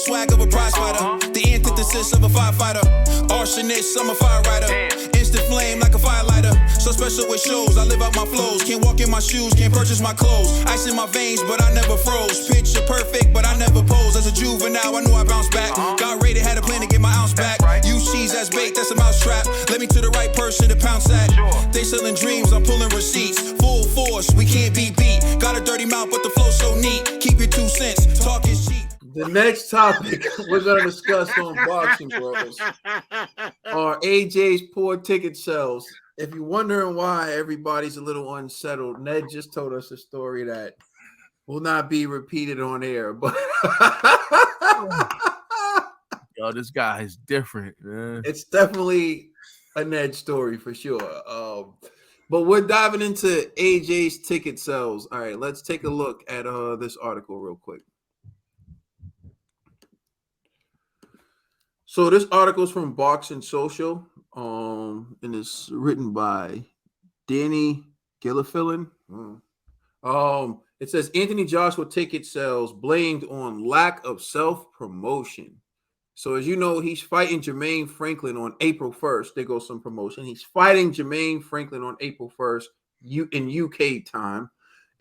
swag of a prize fighter. The antithesis of a firefighter. Arsonist, I'm a fire rider. Instant flame like a firelighter. So special with shows, I live out my flows. Can't walk in my shoes, can't purchase my clothes. Ice in my veins, but I never froze. Picture perfect, but I never pose. As a juvenile, I knew I bounced back. Got rated, had a plan to get my ounce back. Use cheese as bait, that's a mousetrap. Let me to the right person to pounce at. They selling dreams, I'm pulling receipts. Full force, we can't be beat. Got a dirty mouth, but the flow so neat. Keep your 2 cents, talk is cheap. The next topic we're going to discuss on Boxing Bros are AJ's poor ticket sales. If you're wondering why everybody's a little unsettled, Ned just told us a story that will not be repeated on air. But yo, this guy is different, man. It's definitely a Ned story for sure. But we're diving into AJ's ticket sales. All right, let's take a look at this article real quick. So this article is from Boxing Social, and it's written by Danny Gillifilin. It says Anthony Joshua ticket sales blamed on lack of self-promotion. So as you know, he's fighting Jermaine Franklin on April 1st. There goes some promotion. He's fighting Jermaine Franklin on April 1st in UK time.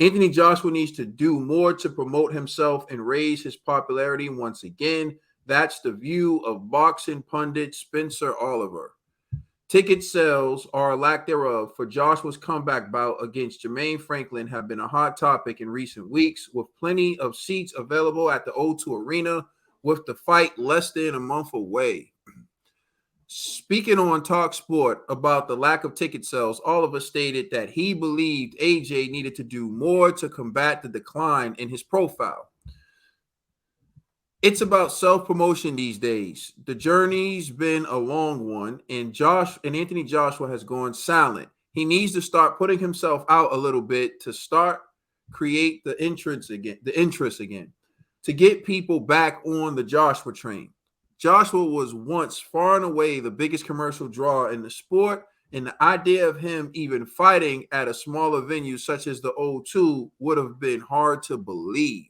Anthony Joshua needs to do more to promote himself and raise his popularity once again. That's the view of boxing pundit Spencer Oliver. Ticket sales, or lack thereof, for Joshua's comeback bout against Jermaine Franklin have been a hot topic in recent weeks, with plenty of seats available at the O2 Arena, with the fight less than a month away. Speaking on Talk Sport about the lack of ticket sales, Oliver stated that he believed AJ needed to do more to combat the decline in his profile. It's about self-promotion these days. The journey's been a long one, and Anthony Joshua has gone silent. He needs to start putting himself out a little bit to start create the interest again, to get people back on the Joshua train. Joshua was once far and away the biggest commercial draw in the sport, and the idea of him even fighting at a smaller venue such as the O2 would have been hard to believe.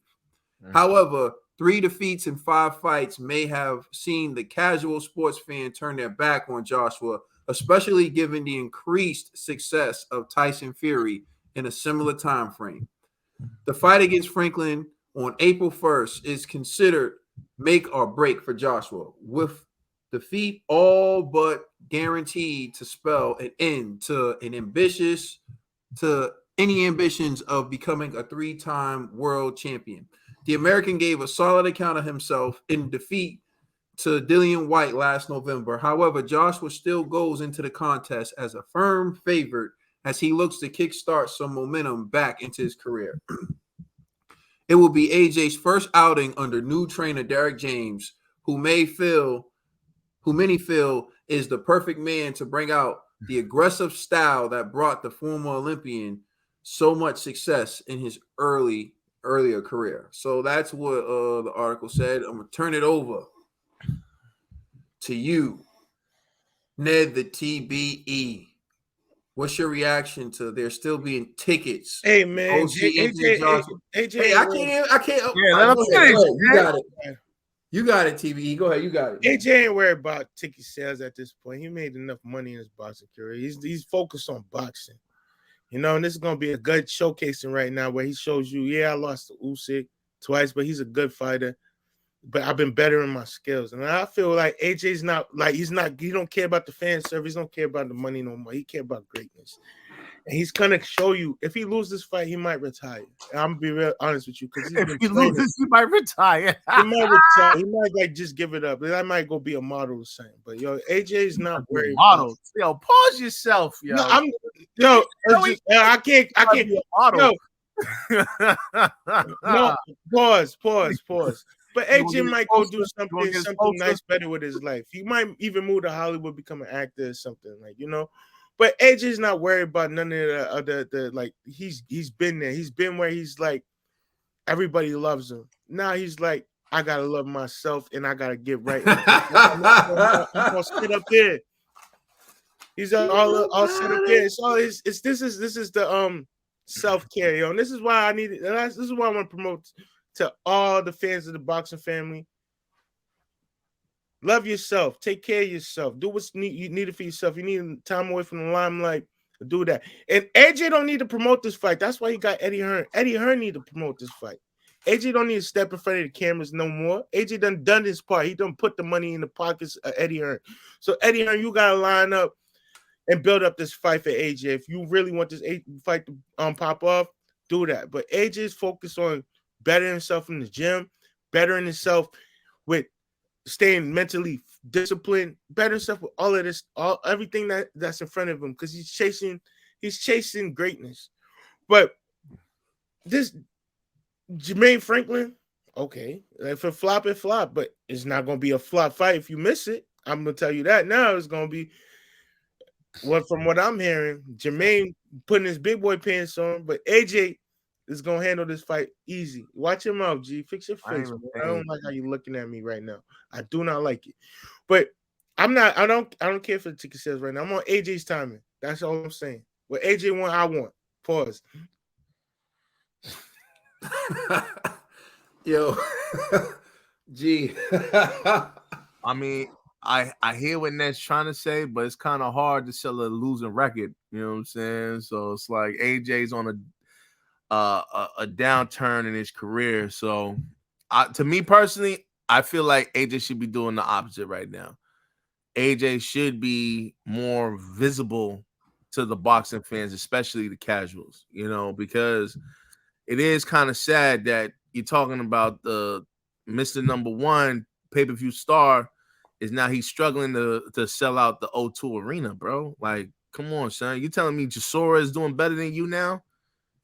However, 3 defeats in 5 fights may have seen the casual sports fan turn their back on Joshua, especially given the increased success of Tyson Fury in a similar time frame. The fight against Franklin on April 1st is considered make or break for Joshua, with defeat all but guaranteed to spell an end to any ambitions of becoming a 3-time world champion. The American gave a solid account of himself in defeat to Dillian White last November. However, Joshua still goes into the contest as a firm favorite as he looks to kickstart some momentum back into his career. It will be AJ's first outing under new trainer Derek James, who many feel is the perfect man to bring out the aggressive style that brought the former Olympian so much success in his earlier career. So that's what the article said. I'm gonna turn it over to you, Ned the TBE. What's your reaction to there still being tickets? Hey man, AJ, hey, I can't. Yeah, let him finish. You got it. You got it, TBE. Go ahead. You got it. AJ ain't worried about ticket sales at this point. He made enough money in his boxing career. He's focused on boxing. You know, and this is going to be a good showcasing right now where he shows you, yeah, I lost to Usyk twice, but he's a good fighter. But I've been bettering my skills. And I feel like AJ's not, like, he don't care about the fan service. He don't care about the money no more. He care about greatness. And he's going to show you, if he loses this fight, he might retire. And I'm going to be real honest with you. Because if he loses, he might retire. He might retire. He might, like, just give it up. I might go be a model or something. But, yo, AJ's not worried. Model. Yo, pause yourself, yo. No, I can't. Be a model. No, pause. But AJ might go do something nice better with his life. He might even move to Hollywood, become an actor or something, like, you know. But AJ's not worried about none of the like, he's been there. He's been where he's like, everybody loves him. Now he's like, I gotta love myself and I gotta get right. I'm gonna sit up there. He's all set up there. So this is the self-care, yo. And this is why I need it. This is why I want to promote to all the fans of the boxing family. Love yourself. Take care of yourself. Do what's you needed for yourself. You need time away from the limelight. Do that. And AJ don't need to promote this fight. That's why he got Eddie Hearn. Eddie Hearn need to promote this fight. AJ don't need to step in front of the cameras no more. AJ done his part. He done put the money in the pockets of Eddie Hearn. So Eddie Hearn, you gotta line up and build up this fight for AJ. If you really want this fight to pop off, do that. But AJ is focused on bettering himself in the gym, bettering himself with staying mentally disciplined, better himself with all of this, everything that's in front of him, because he's chasing greatness. But this Jermaine Franklin, okay, if it flop, it flop, but it's not gonna be a flop fight if you miss it. I'm gonna tell you that now. It's gonna be from what I'm hearing, Jermaine putting his big boy pants on, but AJ is gonna handle this fight easy. Watch him out, G. Fix your face. I don't like how you're looking at me right now. I do not like it. But I don't care for the ticket sales right now. I'm on AJ's timing. That's all I'm saying. What AJ want, I want. Pause. Yo, G. I mean, I hear what Ned's trying to say, but it's kind of hard to sell a losing record. You know what I'm saying? So it's like AJ's on a downturn in his career. So to me personally, I feel like AJ should be doing the opposite right now. AJ should be more visible to the boxing fans, especially the casuals, you know, because it is kind of sad that you're talking about the Mr. Number One pay-per-view star is now he's struggling to sell out the O2 Arena, bro. Like, come on, son. You telling me Chisora is doing better than you now?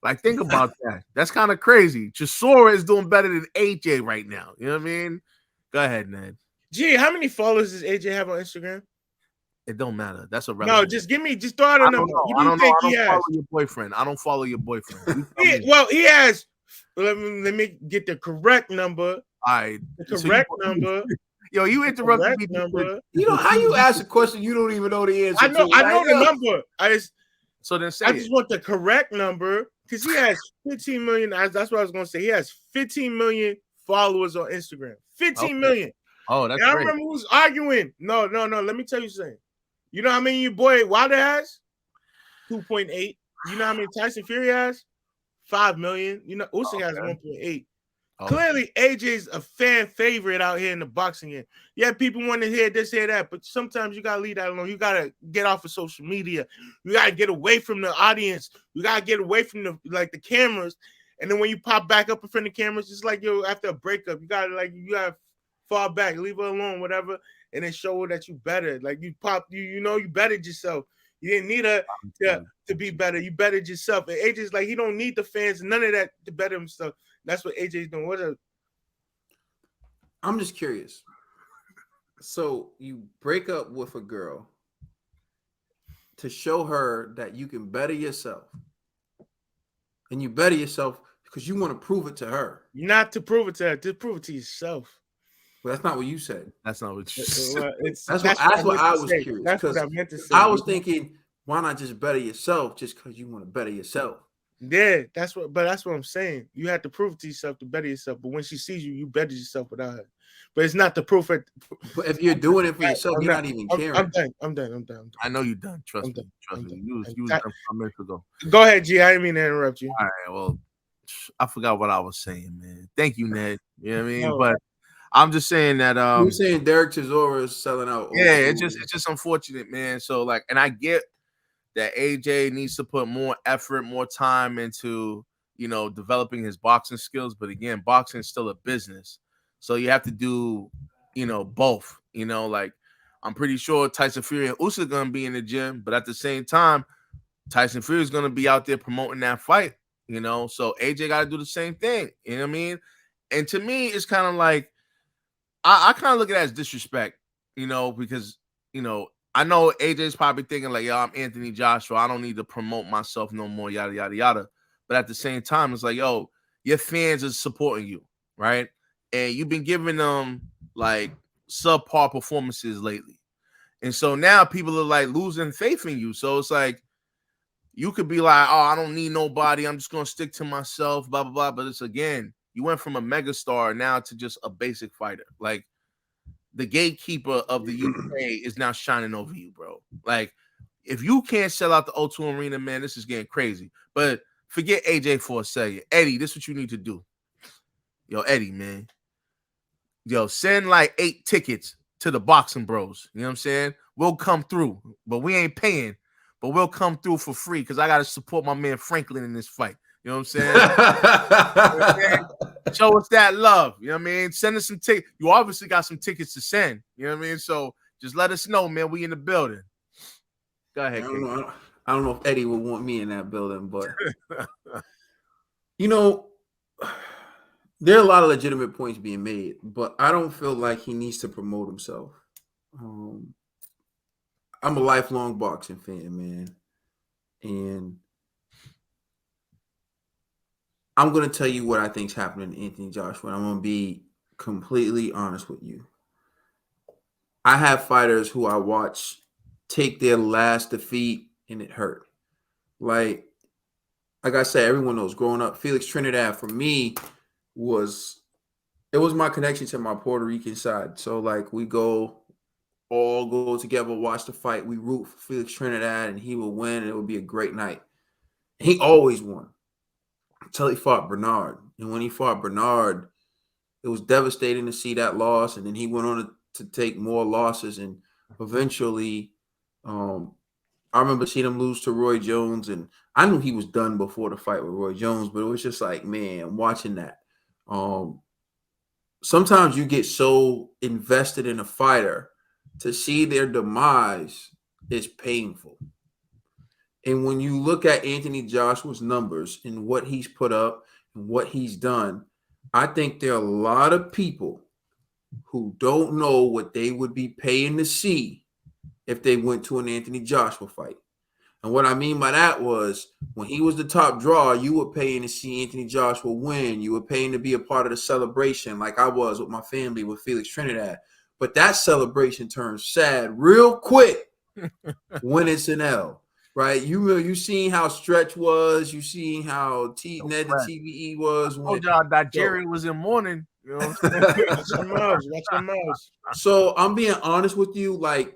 Like, think about that. That's kind of crazy. Chisora is doing better than AJ right now. You know what I mean? Go ahead, Ned. Gee, how many followers does AJ have on Instagram? It don't matter. That's irrelevant. No, just throw out a number. I don't know. I don't follow your boyfriend. I don't follow your boyfriend. He has. Let me get the correct number. All right. The correct number. Yo, you interrupted me. Number. You know how you ask a question you don't even know the answer. I know the number. I just want the correct number because he has 15 million. That's what I was gonna say. He has 15 million followers on Instagram. 15 million. Oh, that's and great. I remember who was arguing. No. Let me tell you something. You know how many your boy Wilder has? 2.8. You know how many Tyson Fury has? 5 million. You know, Usyk has 1.8. Oh. Clearly, AJ's a fan favorite out here in the boxing game. Yeah, people want to hear this, hear that, but sometimes you gotta leave that alone. You gotta get off of social media. You gotta get away from the audience. You gotta get away from the cameras. And then when you pop back up in front of the cameras, it's like after a breakup, you gotta fall back, leave it alone, whatever, and then show her that you better. Like you bettered yourself. You didn't need her to be better. You bettered yourself. And AJ's like, he don't need the fans, none of that to better himself. That's what AJ's doing. I'm just curious. So you break up with a girl to show her that you can better yourself. And you better yourself because you want to prove it to her. Not to prove it to her, to prove it to yourself. But that's not what you said. That's not what you said. That's what I was curious. That's what I meant to say. I was thinking, why not just better yourself just because you want to better yourself? Yeah, that's what I'm saying. You have to prove it to yourself to better yourself. But when she sees you, you better yourself without her. But it's not the proof. But if you're doing it for yourself, you're not even caring. I'm done. I know you're done. Trust me. You was done 5 minutes ago. Go ahead, G. I didn't mean to interrupt you. All right. Well, I forgot what I was saying, man. Thank you, Ned. You know what I mean? No. But I'm just saying that you're saying Derek Chisora is selling out. Yeah, it's just unfortunate, man. So and I get that AJ needs to put more effort, more time into, developing his boxing skills. But again, boxing is still a business. So you have to do, both, I'm pretty sure Tyson Fury and Usyk are going to be in the gym, but at the same time, Tyson Fury is going to be out there promoting that fight, so AJ got to do the same thing. You know what I mean? And to me, it's kind of like, I kind of look at it as disrespect, because, I know AJ's probably thinking like, yo, I'm Anthony Joshua. I don't need to promote myself no more, yada, yada, yada. But at the same time, it's like, yo, your fans are supporting you, right? And you've been giving them like subpar performances lately. And so now people are like losing faith in you. So it's like, you could be like, oh, I don't need nobody. I'm just going to stick to myself, blah, blah, blah. But it's again, you went from a megastar now to just a basic fighter. Like, the gatekeeper of the UK is now shining over you, bro. Like, if you can't sell out the O2 Arena, man, this is getting crazy. But forget AJ for a second. Eddie, this is what you need to do. Yo, Eddie, man. Yo, send like 8 tickets to the Boxing Bros. You know what I'm saying? We'll come through, but we ain't paying. But we'll come through for free because I got to support my man Franklin in this fight. You know what I'm saying? You know what I'm saying? Show us that love. You know what I mean? Send us some tickets. You obviously got some tickets to send. You know what I mean? So just let us know, man. We in the building. Go ahead. I don't know if Eddie would want me in that building, but you know, there are a lot of legitimate points being made, but I don't feel like he needs to promote himself. I'm a lifelong boxing fan, man. And I'm going to tell you what I think's happening to Anthony Joshua. I'm going to be completely honest with you. I have fighters who I watch take their last defeat and it hurt. Like I said, everyone knows growing up, Felix Trinidad for me was my connection to my Puerto Rican side. So like we all go together, watch the fight. We root for Felix Trinidad and he will win and it would be a great night. He always won until he fought Bernard. And when he fought Bernard, it was devastating to see that loss. And then he went on to take more losses. And eventually, I remember seeing him lose to Roy Jones. And I knew he was done before the fight with Roy Jones, but it was just like, man, watching that. Sometimes you get so invested in a fighter, to see their demise is painful. And when you look at Anthony Joshua's numbers and what he's put up and what he's done, I think there are a lot of people who don't know what they would be paying to see if they went to an Anthony Joshua fight. And what I mean by that was when he was the top draw, you were paying to see Anthony Joshua win. You were paying to be a part of the celebration like I was with my family with Felix Trinidad. But that celebration turns sad real quick when it's an L, right? You seen how Stretch was. You seen how Ned the TVE was. Oh, Nigeria was in mourning. You know what I'm saying? Watch your mouth. So I'm being honest with you. Like,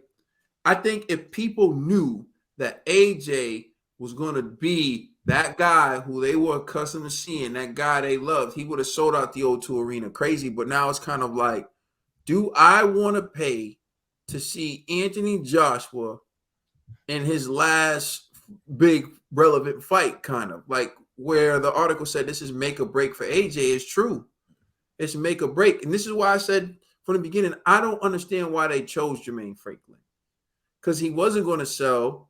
I think if people knew that AJ was going to be that guy who they were accustomed to seeing, that guy they loved, he would have sold out the O2 Arena crazy. But now it's kind of like, do I want to pay to see Anthony Joshua in his last big relevant fight, kind of like where the article said this is make or break for AJ is true. It's make or break. And this is why I said from the beginning, I don't understand why they chose Jermaine Franklin, because he wasn't going to sell.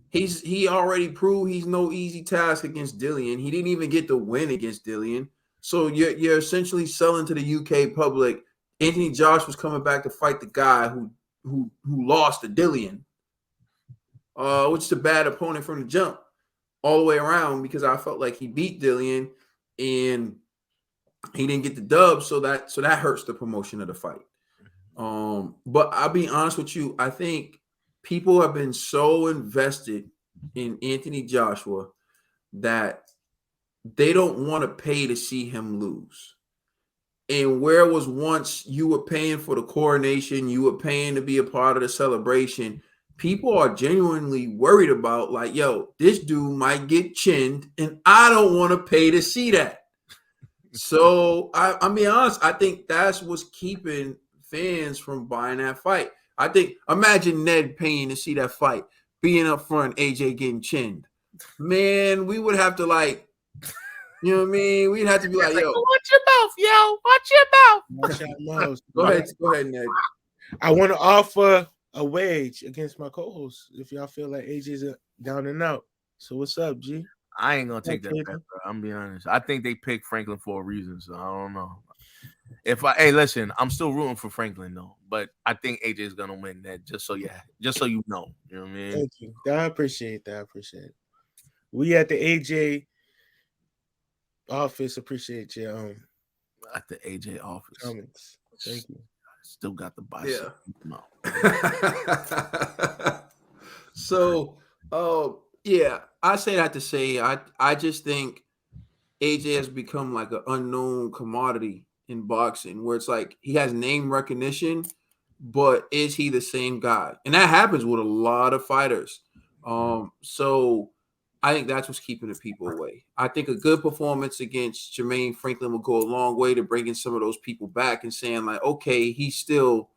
He already proved he's no easy task against Dillian. He didn't even get the win against Dillian. So you're essentially selling to the UK public Anthony Joshua was coming back to fight the guy who lost to Dillian, which is a bad opponent from the jump all the way around, because I felt like he beat Dillian and he didn't get the dub, so that hurts the promotion of the fight. But I'll be honest with you, I think people have been so invested in Anthony Joshua that they don't want to pay to see him lose. And where it was once you were paying for the coronation, you were paying to be a part of the celebration, people are genuinely worried about, like, yo, this dude might get chinned, and I don't want to pay to see that. So, I'm being honest, I think that's what's keeping fans from buying that fight. I think, imagine Ned paying to see that fight, being up front, AJ getting chinned. Man, we would have to, like, you know what I mean? We'd have to be like, yo. Watch your mouth, yo. Watch your mouth. Watch your mouth. Go ahead, Ned. I want to offer a wage against my co-host if y'all feel like AJ's down and out. So what's up, G? I ain't gonna take that bet, bro. I'm being honest. I think they picked Franklin for a reason, so I don't know. Listen, I'm still rooting for Franklin though, but I think AJ's gonna win that. Just so you know. You know what I mean? Thank you. I appreciate that. We at the AJ office appreciate your at the AJ office comments. Thank you. Still got the bicep. Yeah. So, yeah, I say that to say I just think AJ has become like an unknown commodity in boxing, where it's like he has name recognition, but is he the same guy? And that happens with a lot of fighters. So I think that's what's keeping the people away. I think a good performance against Jermaine Franklin will go a long way to bringing some of those people back and saying like, okay, he still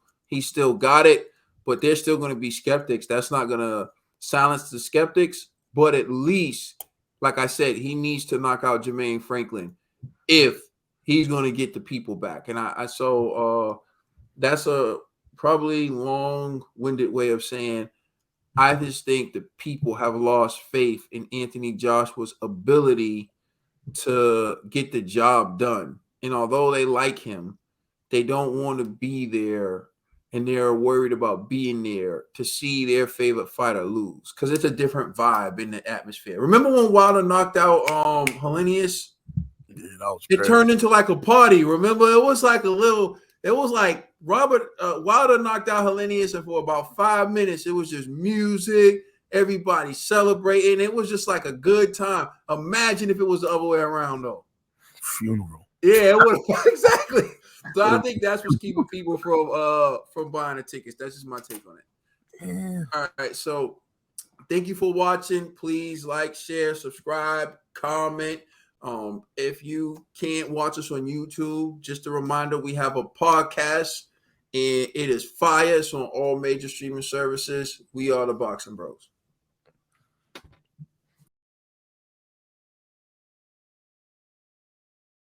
got it, but there's still going to be skeptics. That's not going to silence the skeptics, but at least, like I said, he needs to knock out Jermaine Franklin if he's going to get the people back. And I that's a probably long-winded way of saying I just think the people have lost faith in Anthony Joshua's ability to get the job done. And although they like him, they don't want to be there, and they're worried about being there to see their favorite fighter lose because it's a different vibe in the atmosphere. Remember when Wilder knocked out Helenius? Yeah, that was It crazy. turned into like a party. Remember, it was like Wilder knocked out Helenius, and for about 5 minutes, it was just music, everybody celebrating. It was just like a good time. Imagine if it was the other way around, though. Funeral. Yeah, it would exactly. So I think that's what's keeping people from buying the tickets. That's just my take on it. Yeah. All right, so thank you for watching. Please like, share, subscribe, comment. If you can't watch us on YouTube, just a reminder, we have a podcast and it is fire. It's on all major streaming services. We are the Boxing Bros.